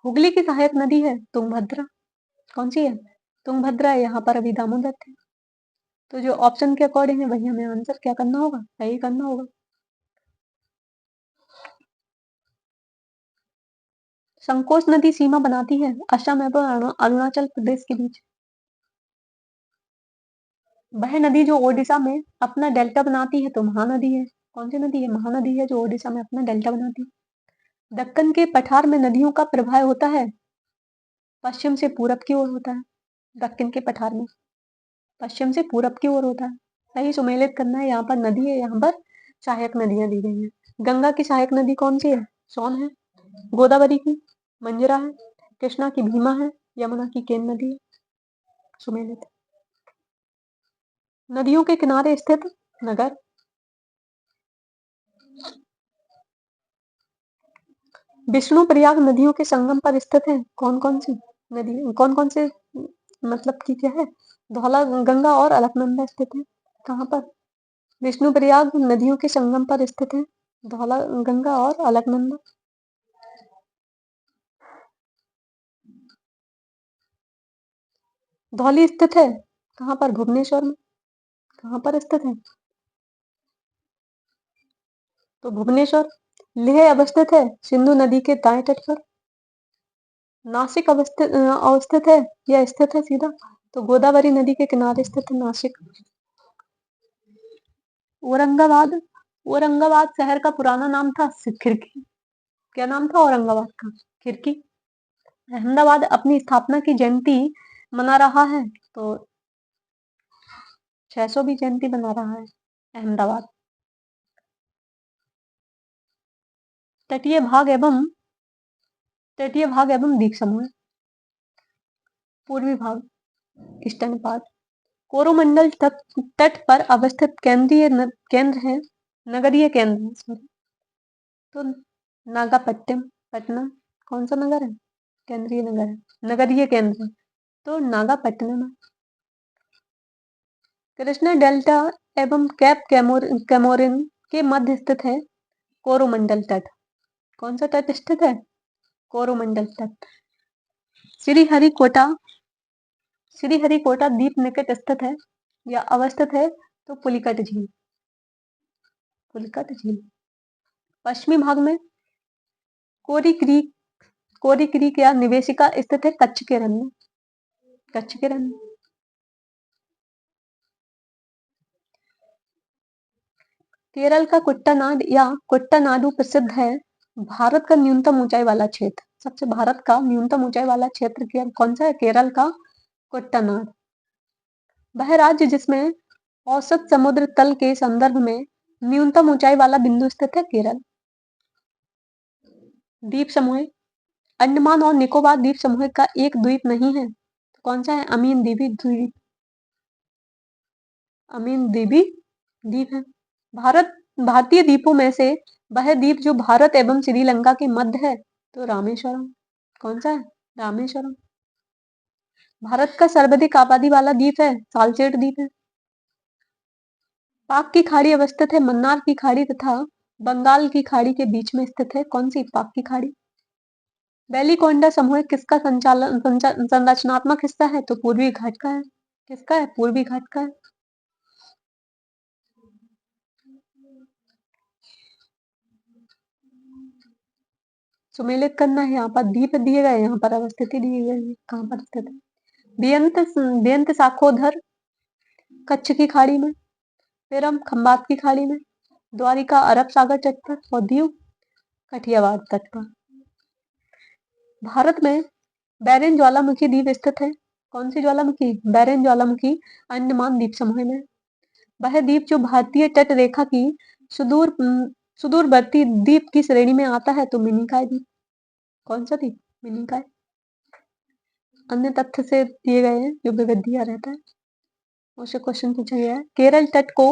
हुगली की सहायक नदी है तुंगभद्रा। कौन सी है? तुंगभद्रा है। यहाँ पर अभी दामोदर थे, तो जो ऑप्शन के अकॉर्डिंग है वही हमें आंसर क्या करना होगा? सही करना होगा। संकोच नदी सीमा बनाती है असम एवं अरुणाचल प्रदेश के बीच। वह नदी जो ओडिशा में अपना डेल्टा बनाती है, तो महानदी है। कौन सी नदी है? महानदी है, जो ओडिशा में अपना डेल्टा बनाती है। दक्कन के पठार में नदियों का प्रवाह होता है पश्चिम से पूरब की ओर होता है। दक्कन के पठार में पश्चिम से पूरब की ओर होता है। सही सुमेलित करना है। यहाँ पर नदी है, यहाँ पर सहायक नदियां दी गई हैं। गंगा की सहायक नदी कौन सी है? सोन है। गोदावरी की मंजरा है। कृष्णा की भीमा है। यमुना की केन नदी है। सुमेलित। नदियों के किनारे स्थित नगर। विष्णु प्रयाग नदियों के संगम पर स्थित है कौन कौन सी नदी? कौन कौन से मतलब की क्या है? धौला गंगा और अलकनंदा स्थित है। कहाँ पर? विष्णु प्रयाग नदियों के संगम पर स्थित है धौला गंगा और अलकनंदा। धौली स्थित है कहाँ पर? भुवनेश्वर में। कहाँ पर स्थित है? तो भुवनेश्वर। लेह अवस्थित है सिंधु नदी के दाएं तट पर। नासिक अवस्थित है या स्थित है सीधा, तो गोदावरी नदी के किनारे स्थित है नासिक। औरंगाबाद। औरंगाबाद शहर का पुराना नाम था खिरकी। क्या नाम था औरंगाबाद का? खिरकी। अहमदाबाद अपनी स्थापना की जयंती मना रहा है, तो 600वीं जयंती मना रहा है अहमदाबाद। तटीय भाग एवं द्वीप समूह। पूर्वी भाग ईस्टर्न पार्ट। कोरोमंडल तट पर अवस्थित केंद्र है नगरीय केंद्र है, सॉरी, तो नागापट्टिनम पटना कौन सा नगर है? केंद्रीय नगर है, नगरीय केंद्र है, तो नागापट्टिनम है। कृष्णा डेल्टा एवं कैप कैमोरिन के मध्य स्थित है कोरोमंडल तट। कौन सा तट स्थित है? कोरोमंडल तट। श्रीहरिकोटा द्वीप निकट स्थित है या अवस्थित है, तो पुलिकट झील। पुलिकट झील। पश्चिमी भाग में कोरी क्रीक या निवेशिका स्थित है कच्छ के रन में। कच्छ के रन में। केरल का कुट्टानाड या कुट्टानाडु प्रसिद्ध है। भारत का न्यूनतम ऊंचाई वाला क्षेत्र, भारत का न्यूनतम ऊंचाई वाला क्षेत्र कौन सा है? केरल का कुट्टानाड। वह राज्य जिसमें औसत समुद्र तल के संदर्भ में न्यूनतम ऊंचाई वाला बिंदु स्थित है, केरल। द्वीप समूह, अंडमान और निकोबार द्वीप समूह का एक द्वीप नहीं है, तो कौन सा है? अमीन द्वीप द्वीप। अमीन द्वीपी द्वीप है। भारतीय द्वीपों में से वह द्वीप जो भारत एवं श्रीलंका के मध्य है, तो रामेश्वरम। कौन सा है? रामेश्वरम। भारत का सर्वाधिक आबादी वाला द्वीप है, सालसेट द्वीप है। पाक की खाड़ी अवस्थित है मन्नार की खाड़ी तथा बंगाल की खाड़ी के बीच में स्थित है, कौन सी? पाक की खाड़ी। बेलीकोंडा समूह किसका संरचनात्मक हिस्सा है? तो पूर्वी घाट का है। किसका है? पूर्वी घाट का है। सुमेलित करना है, यहाँ पर द्वीप दिए गए, यहाँ पर अवस्थिति दी गई है, कहाँ पर स्थित है? बेअंत शाखोधर कच्छ की खाड़ी में, फिर हम खंबात की खाड़ी में, द्वारिका अरब सागर तट पर और दीव कठियावाड़ तट पर। भारत में बैरेन ज्वालामुखी द्वीप स्थित है, कौन सी ज्वालामुखी? बैरेन ज्वालामुखी अंडमान द्वीप समूह में। वह द्वीप जो भारतीय तट रेखा की सुदूरवर्ती द्वीप की श्रेणी में आता है, तो मिनिकॉय द्वीप। कौन सा द्वीप? मिनिकॉय। अन्य तथ्य से दिए गए हैं जो विविध दिया रहता है, उससे क्वेश्चन पूछा गया है। केरल तट को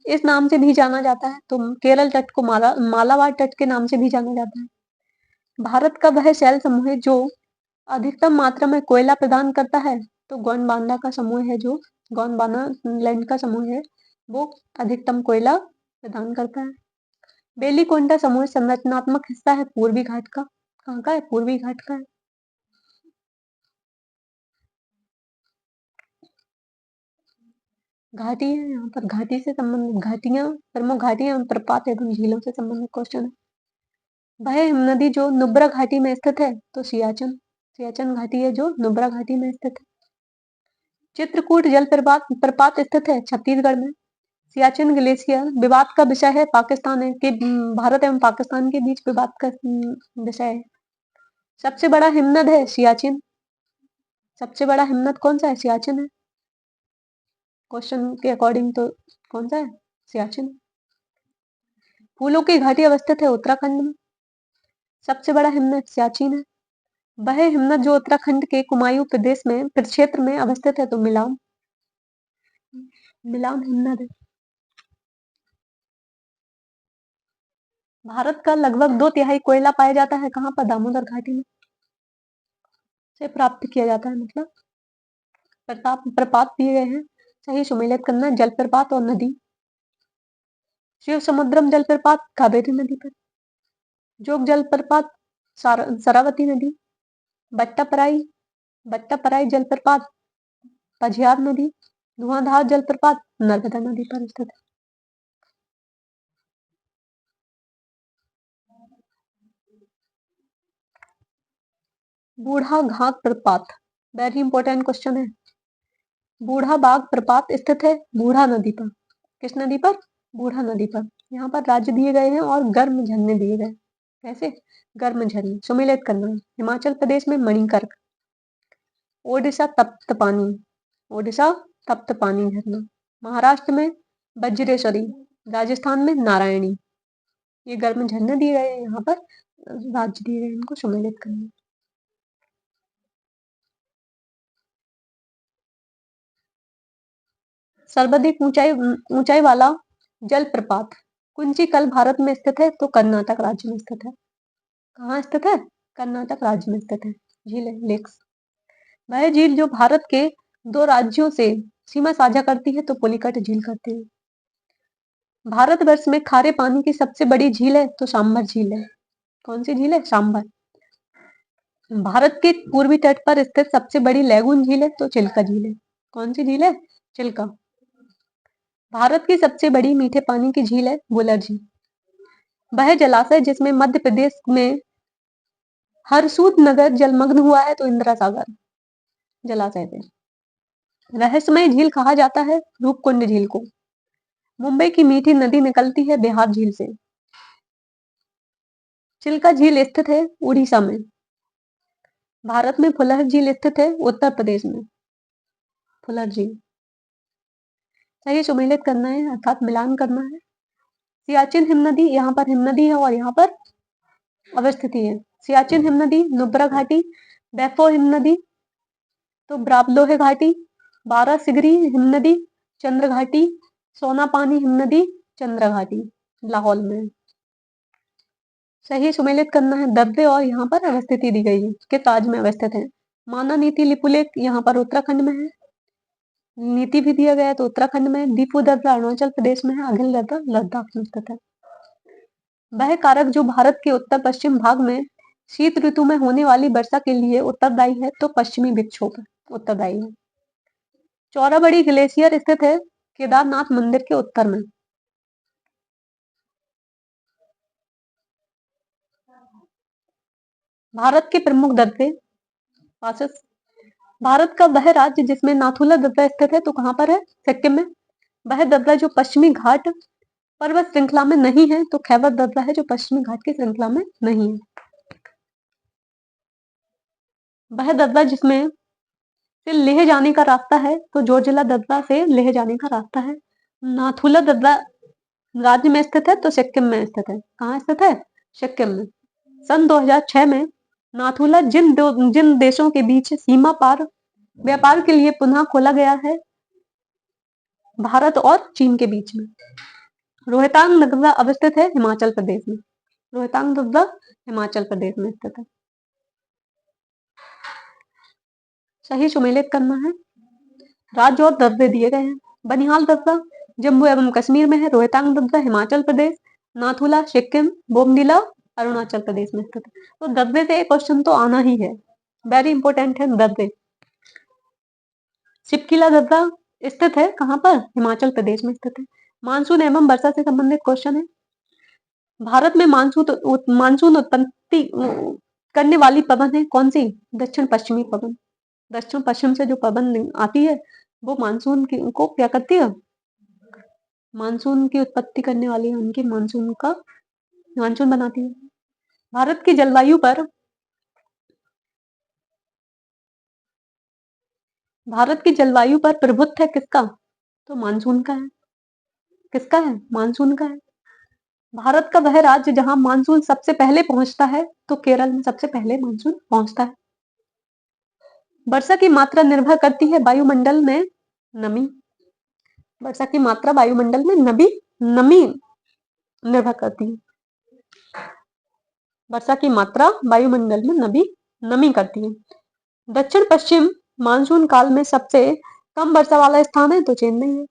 इस नाम से भी जाना जाता है, तो केरल तट को मालाबार तट के नाम से भी जाना जाता है। भारत का वह शैल समूह है जो अधिकतम मात्रा में कोयला प्रदान करता है, तो गोंडवाना का समूह है, जो गोंडवाना लैंड का समूह है, वो अधिकतम कोयला प्रदान करता है। बेलीकोंडा समूह संरचनात्मक हिस्सा है पूर्वी घाट का। कहाँ का है? पूर्वी घाट का है। घाटी है, यहाँ पर घाटी से संबंधित घाटियां, प्रमुख घाटियां, प्रपात एवं झीलों से संबंधित क्वेश्चन है। वह हिमनदी जो नुब्रा घाटी में स्थित है, तो सियाचन घाटी है जो नुब्रा घाटी में स्थित है। चित्रकूट जल प्रपात स्थित है छत्तीसगढ़ में। सियाचिन ग्लेशियर विवाद का विषय है, भारत एवं पाकिस्तान के बीच विवाद का विषय है। सबसे बड़ा हिमनद है सियाचिन। सबसे बड़ा हिमनद कौन सा है? सियाचिन है। क्वेश्चन के अकॉर्डिंग तो कौन सा है? सियाचिन। फूलों की घाटी अवस्थित है उत्तराखंड में। सबसे बड़ा हिमनद सियाचिन है। वह हिमनद जो उत्तराखंड के कुमायूं प्रदेश में प्रक्षेत्र में अवस्थित है, तो मिलाम हिमनद है। भारत का लगभग 2/3 कोयला पाया जाता है, कहाँ पर? दामोदर घाटी में से प्राप्त किया जाता है। मतलब प्रपात दिए गए हैं, सही सुमेलित करना। जलप्रपात और नदी, शिव समुद्रम जलप्रपात कावेरी नदी पर, जोग जलप्रपात शरावती नदी, बट्टापराई जलप्रपात पझियार नदी, धुआंधार जलप्रपात नर्मदा नदी पर स्थित है। बूढ़ा घाट प्रपात, वेरी इंपॉर्टेंट क्वेश्चन है। बूढ़ा बाग प्रपात स्थित है बूढ़ा नदी पर। किस नदी पर? बूढ़ा नदी पर। यहाँ पर राज्य दिए गए हैं और गर्म झरने दिए गए। कैसे? गर्म झरने सुमेलित करना है। हिमाचल प्रदेश में मणिकर्क, ओडिशा तप्त पानी झरना, महाराष्ट्र में वज्रेश्वरी, राजस्थान में नारायणी। ये गर्म झरने दिए गए हैं, यहाँ पर राज्य दिए गए, इनको सुमेलित करना। सर्वाधिक ऊंचाई वाला जलप्रपात कुंचिकल भारत में स्थित है, तो कर्नाटक राज्य में स्थित है। कहाँ स्थित है? कर्नाटक राज्य में स्थित है। झील है, लेक्स। वह झील जो भारत के 2 राज्यों से सीमा साझा करती है, तो पुलिकट झील करती है। भारतवर्ष में खारे पानी की सबसे बड़ी झील है, तो सांभर झील है। कौन सी झील है? सांभर। भारत के पूर्वी तट पर स्थित सबसे बड़ी लैगून झील है, तो चिल्का झील है। कौन सी झील है? चिल्का। भारत की सबसे बड़ी मीठे पानी की झील है वुलर झील। वह जलाशय जिसमें मध्य प्रदेश में हरसूद नगर जलमग्न हुआ है तो इंदिरा सागर जलाशय से। रहस्यमय झील कहा जाता है रूपकुंड झील को। मुंबई की मीठी नदी निकलती है बिहार झील से। चिल्का झील स्थित है उड़ीसा में। भारत में फुलर झील स्थित है उत्तर प्रदेश में। फुलर झील सही सुमेलित करना है अर्थात मिलान करना है। सियाचिन हिमनदी, यहाँ पर हिमनदी है और यहाँ पर अवस्थिति है। सियाचिन हिमनदी, नुब्रा घाटी, बैफो हिमनदी तो ब्राबलोहे घाटी, बारासिगरी हिमनदी चंद्र घाटी, सोनापानी हिमनदी चंद्र घाटी लाहौल में। सही सुमेलित करना है। दर्रे और यहाँ पर अवस्थिति दी गई है किस राज्य में अवस्थित है। माना नीति लिपुलेख यहाँ पर उत्तराखंड में है। नीति भी दिया गया है तो उत्तराखंड में। दीपू दर्रा अरुणाचल प्रदेश में है। अघिल दर्रा लद्दाख में स्थित है। वह कारक जो भारत के उत्तर पश्चिम भाग में शीत ऋतु में होने वाली वर्षा के लिए उत्तरदायी है तो पश्चिमी विक्षोभ उत्तरदायी है। चौराबड़ी ग्लेशियर स्थित है केदारनाथ मंदिर के उत्तर में। भारत के प्रमुख दर्रे पासेस। भारत का वह राज्य जिसमें नाथुला दर्रा स्थित है तो कहाँ पर है, सिक्किम में। वह दर्रा जो पश्चिमी घाट पर्वत श्रृंखला में नहीं है तो खैबर दर्रा है जो पश्चिमी घाट की श्रृंखला में नहीं है। वह दर्रा जिसमें से लेह जाने का रास्ता है तो जोजिला दर्रा से लेह जाने का रास्ता है। नाथुला दर्रा राज्य में स्थित है तो सिक्किम में स्थित है। कहाँ स्थित है, सिक्किम में। सन 2006 में नाथुला जिन देशों के बीच सीमा पार व्यापार के लिए पुनः खोला गया है, भारत और चीन के बीच में। रोहतांग दर्रा अवस्थित है हिमाचल प्रदेश में। रोहतांग दर्रा हिमाचल प्रदेश में स्थित है। सही सुमेलित करना है। राज्य और दर्रे दिए गए हैं। बनिहाल दर्रा जम्मू एवं कश्मीर में है। रोहतांग दर्रा हिमाचल प्रदेश। नाथुला सिक्किम। बोमडिला अरुणाचल प्रदेश में स्थित है। तो दर्रे से एक क्वेश्चन तो आना ही है, वेरी इंपॉर्टेंट है दर्रे। शिपकिला दर्रा स्थित है कहाँ पर, हिमाचल प्रदेश में स्थित है। मानसून एवं वर्षा से संबंधित क्वेश्चन है। भारत में मानसून उत्पत्ति करने वाली पवन है कौन सी, दक्षिण पश्चिमी पवन। दक्षिण पश्चिम से जो पवन आती है वो मानसून को क्या करती है, मानसून की उत्पत्ति करने वाली है, उनकी मानसून बनाती है। भारत की जलवायु पर प्रभुत्व है किसका, तो मानसून का है। किसका है, मानसून का है। भारत का वह राज्य जहां मानसून सबसे पहले पहुंचता है तो केरल में सबसे पहले मानसून पहुंचता है। वर्षा की मात्रा निर्भर करती है वायुमंडल में नमी। वर्षा की मात्रा वायुमंडल में नमी निर्भर करती है। वर्षा की मात्रा वायुमंडल में नमी करती है। दक्षिण पश्चिम मानसून काल में सबसे कम वर्षा वाला स्थान है तो चेन्नई है।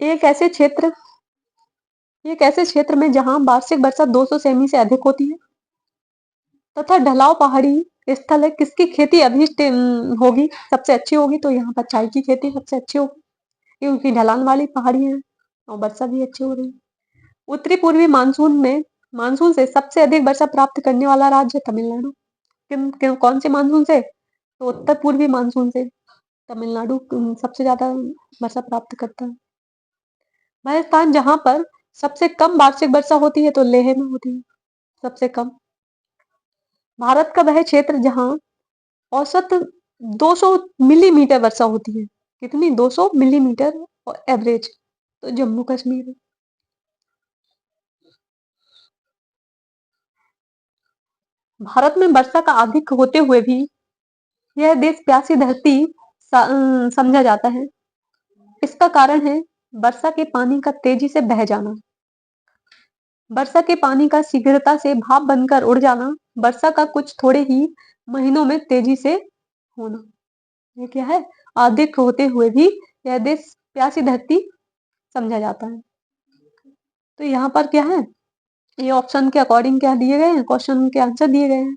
एक ऐसे क्षेत्र में जहां वार्षिक वर्षा 200 सेमी से अधिक होती है तथा ढलाव पहाड़ी स्थल है, किसकी खेती अभिष्ट होगी, सबसे अच्छी होगी, तो यहाँ पर चाय की खेती सबसे अच्छी होगी क्योंकि ढलान वाली पहाड़ी है और वर्षा भी अच्छी हो रही है। उत्तरी पूर्वी मानसून से सबसे अधिक वर्षा प्राप्त करने वाला राज्य तमिलनाडु। कौन से मानसून से, तो उत्तर पूर्वी मानसून से तमिलनाडु सबसे ज्यादा वर्षा प्राप्त करता है। वह स्थान जहां पर सबसे कम वार्षिक वर्षा होती है तो लेह में होती है सबसे कम। भारत का वह क्षेत्र जहां औसत 200 मिलीमीटर वर्षा होती है, कितनी, 200 मिलीमीटर एवरेज, तो जम्मू कश्मीर है। भारत में वर्षा का अधिक होते हुए भी यह देश प्यासी धरती समझा जाता है। इसका कारण है वर्षा के पानी का तेजी से बह जाना। वर्षा के पानी का शीघ्रता से भाप बनकर उड़ जाना, वर्षा का कुछ थोड़े ही महीनों में तेजी से होना। ये क्या है, अधिक होते हुए भी यह देश प्यासी धरती समझा जाता है। तो यहाँ पर क्या है, ये ऑप्शन के अकॉर्डिंग क्या दिए गए हैं, क्वेश्चन के आंसर दिए गए हैं,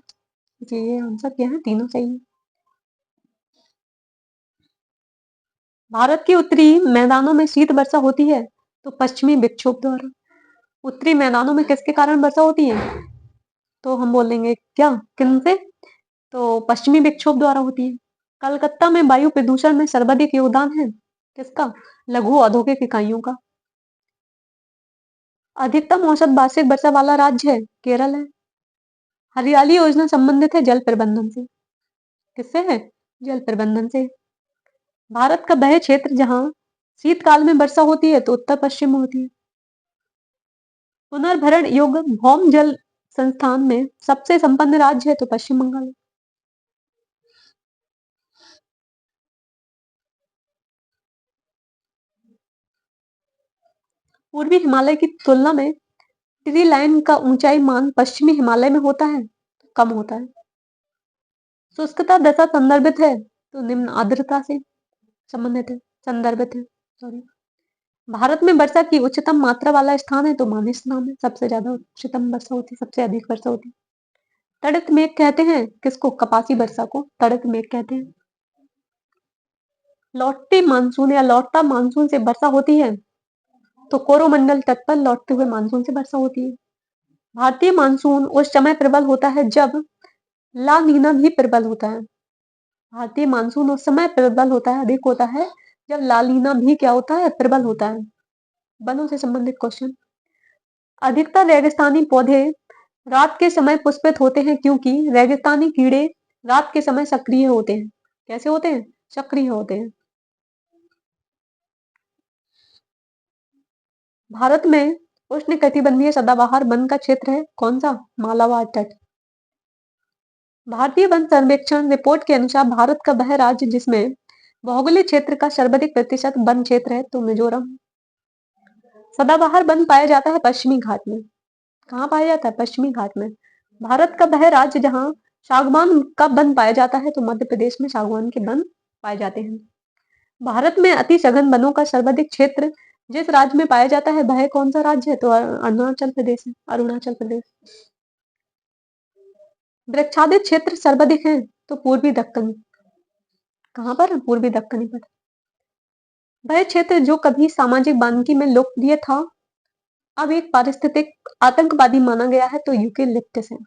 इसलिए ये आंसर क्या है, तीनों सही है। भारत के उत्तरी मैदानों में शीत वर्षा होती है तो पश्चिमी विक्षोभ द्वारा। उत्तरी मैदानों में किसके कारण वर्षा होती है? तो हम बोलेंगे क्या, किन से? तो पश्चिमी विक्षोभ द्वारा होती है। कलकत्ता में वायु प्रदूषण में सर्वाधिक योगदान है किसका? लघु औद्योगिक इकाइयों का। अधिकतम औसत वार्षिक वर्षा वाला राज्य है केरल है। हरियाली योजना संबंधित है जल प्रबंधन से। किससे है? जल प्रबंधन से। भारत का वह क्षेत्र जहां शीतकाल में वर्षा होती है तो उत्तर पश्चिम में होती है। पुनर्भरण योग्य भौम जल संस्थान में सबसे संपन्न राज्य है तो पश्चिम बंगाल है। पूर्वी हिमालय की तुलना में ट्री लाइन का ऊंचाई मान पश्चिमी हिमालय में होता है कम होता है। शुष्कता दशा संदर्भित है तो निम्न आर्द्रता से संबंधित है, संदर्भित है, सॉरी। भारत में वर्षा की उच्चतम मात्रा वाला स्थान है तो मानेसर नाम है। सबसे ज्यादा उच्चतम वर्षा होती है, सबसे अधिक वर्षा होती है। तड़ित मेघ कहते हैं किसको? कपासी वर्षा को तड़ित मेघ कहते हैं। लौटती मानसून या लौटता मानसून से वर्षा होती है तो कोरोमंडल तट पर लौटते हुए मानसून से वर्षा होती है। भारतीय मानसून उस समय प्रबल होता है जब ला नीना भी प्रबल होता है। भारतीय मानसून उस समय प्रबल होता है, अधिक होता है जब ला नीना भी क्या होता है? प्रबल होता है। वनों से संबंधित क्वेश्चन। अधिकतर रेगिस्तानी पौधे रात के समय पुष्पित होते हैं क्योंकि रेगिस्तानी कीड़े रात के समय सक्रिय होते हैं। कैसे होते हैं? सक्रिय होते हैं। भारत में उष्णकटिबंधीय सदाबहार वन का क्षेत्र है कौन सा? मालाबार तट। भारतीय वन सर्वेक्षण रिपोर्ट के अनुसार भारत का वह राज्य जिसमें भौगोलिक क्षेत्र का सर्वाधिक प्रतिशत वन क्षेत्र है तो मिजोरम। सदाबहार वन पाया जाता है पश्चिमी घाट में। कहाँ पाया जाता है? पश्चिमी घाट में। भारत का वह राज्य जहाँ सागवान का वन पाया जाता है तो मध्य प्रदेश में सागवान के वन पाए जाते हैं। भारत में अति सघन वनों का सर्वाधिक क्षेत्र जिस राज्य में पाया जाता है वह कौन सा राज्य है? तो अरुणाचल प्रदेश है, अरुणाचल प्रदेश। वृक्षादित क्षेत्र सर्वाधिक है तो पूर्वी दक्कन। कहाँ पर? पूर्वी दक्कनी पर। वह क्षेत्र जो कभी सामाजिक वानिकी में लोकप्रिय था अब एक पारिस्थितिक आतंकवादी माना गया है तो यूकेलिप्टस है।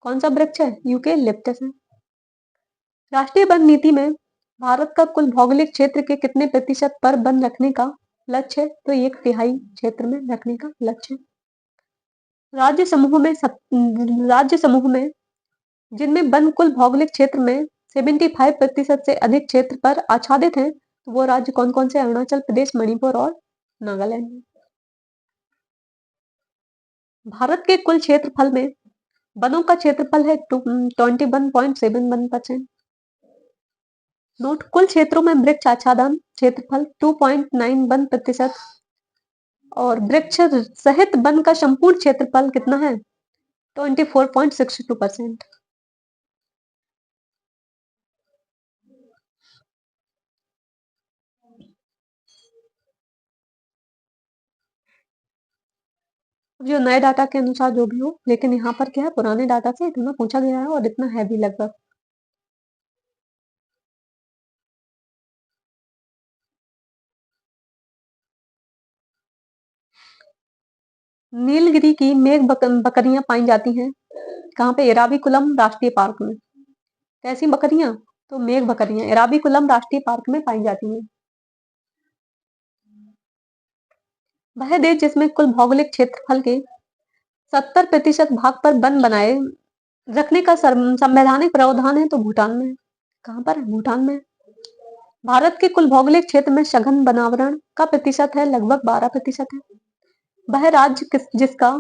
कौन सा वृक्ष है? यूकेलिप्टस है। राष्ट्रीय वन नीति में भारत का कुल भौगोलिक क्षेत्र के कितने प्रतिशत पर वन रखने का लक्ष्य है? तो 1/3 क्षेत्र में रखने का लक्ष्य है। राज्य समूह में जिनमें वन कुल भौगोलिक क्षेत्र में 75% से अधिक क्षेत्र पर आच्छादित हैं तो वो राज्य कौन कौन से? अरुणाचल प्रदेश, मणिपुर और नागालैंड। भारत के कुल क्षेत्रफल में वनों का क्षेत्रफल है 21.71%। नोट, कुल क्षेत्रों में वृक्ष आच्छादन क्षेत्रफल 2.91% और वृक्ष सहित वन का संपूर्ण क्षेत्रफल कितना है? 24.62%। जो नए डाटा के अनुसार जो भी हो, लेकिन यहाँ पर क्या है, पुराने डाटा से इतना पूछा गया है और इतना है भी लगभग। नीलगिरी की मेघ बकरियां पाई जाती हैं कहाँ पे? एराविकुलम राष्ट्रीय पार्क में। कैसी बकरियां? तो मेघ बकरियां एराविकुलम राष्ट्रीय पार्क में पाई जाती हैं। वह देश जिसमें कुल भौगोलिक क्षेत्रफल के 70% भाग पर वन बनाए रखने का संवैधानिक प्रावधान है तो भूटान में। कहाँ पर? भूटान में। भारत के कुल भौगोलिक क्षेत्र में सघन वनावरण का प्रतिशत है लगभग 12% है। वह राज्य जिसका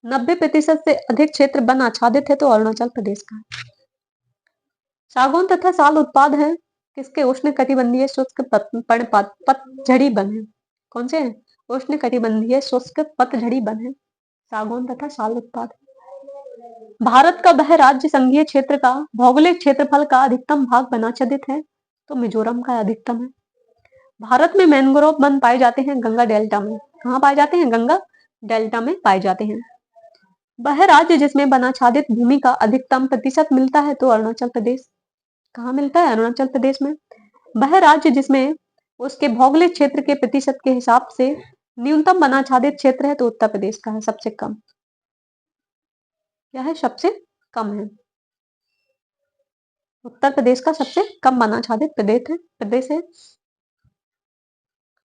90% से अधिक क्षेत्र वन आच्छादित है तो अरुणाचल प्रदेश का। सागौन तथा साल उत्पाद है किसके? उष्ण कटिबंधीय शुष्क पतझड़ी वन है। कौन से? उष्ण कटिबंधीय शुष्क पतझड़ी वन है सागौन तथा साल उत्पाद। भारत का वह राज्य संघीय क्षेत्र का भौगोलिक क्षेत्रफल का अधिकतम भाग वनाच्छादित है तो मिजोरम का अधिकतम है। भारत में मैंग्रोव वन पाए जाते हैं गंगा डेल्टा में। कहाँ पाए जाते हैं? गंगा डेल्टा में पाए जाते हैं। वह राज्य जिसमें वनाच्छादित भूमि का अधिकतम प्रतिशत मिलता है तो अरुणाचल प्रदेश। कहाँ मिलता है? अरुणाचल प्रदेश में। वह राज्य जिसमें उसके भौगोलिक क्षेत्र के प्रतिशत के हिसाब से न्यूनतम वनाच्छादित क्षेत्र है, तो उत्तर प्रदेश का है सबसे कम। क्या है? सबसे कम है। उत्तर प्रदेश का सबसे कम वनाच्छादित प्रदेश है।